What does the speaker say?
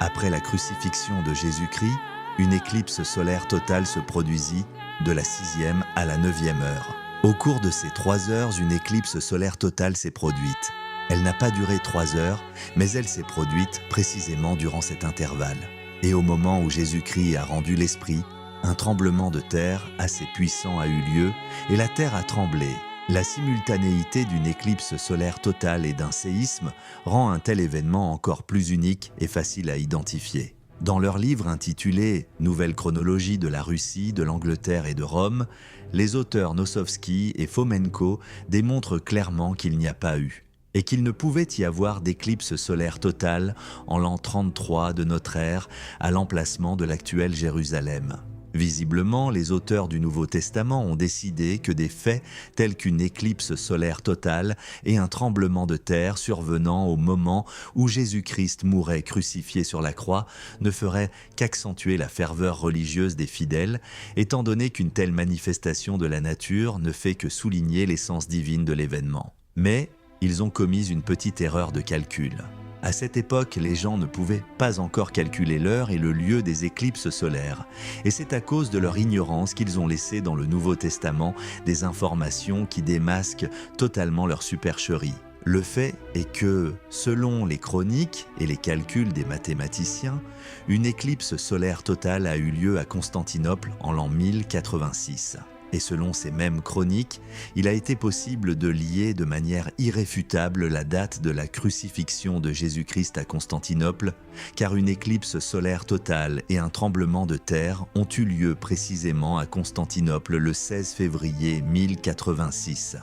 Après la crucifixion de Jésus-Christ, une éclipse solaire totale se produisit de la 6e à la 9e heure. Au cours de ces 3 heures, une éclipse solaire totale s'est produite. Elle n'a pas duré 3 heures, mais elle s'est produite précisément durant cet intervalle. Et au moment où Jésus-Christ a rendu l'esprit, un tremblement de terre assez puissant a eu lieu et la terre a tremblé. La simultanéité d'une éclipse solaire totale et d'un séisme rend un tel événement encore plus unique et facile à identifier. Dans leur livre intitulé « Nouvelle chronologie de la Russie, de l'Angleterre et de Rome », les auteurs Nosovsky et Fomenko démontrent clairement qu'il n'y a pas eu, et qu'il ne pouvait y avoir d'éclipse solaire totale en l'an 33 de notre ère à l'emplacement de l'actuelle Jérusalem. Visiblement, les auteurs du Nouveau Testament ont décidé que des faits tels qu'une éclipse solaire totale et un tremblement de terre survenant au moment où Jésus-Christ mourait crucifié sur la croix ne feraient qu'accentuer la ferveur religieuse des fidèles, étant donné qu'une telle manifestation de la nature ne fait que souligner l'essence divine de l'événement. Mais ils ont commis une petite erreur de calcul. À cette époque, les gens ne pouvaient pas encore calculer l'heure et le lieu des éclipses solaires. Et c'est à cause de leur ignorance qu'ils ont laissé dans le Nouveau Testament des informations qui démasquent totalement leur supercherie. Le fait est que, selon les chroniques et les calculs des mathématiciens, une éclipse solaire totale a eu lieu à Constantinople en l'an 1086. Et selon ces mêmes chroniques, il a été possible de lier de manière irréfutable la date de la crucifixion de Jésus-Christ à Constantinople, car une éclipse solaire totale et un tremblement de terre ont eu lieu précisément à Constantinople le 16 février 1086.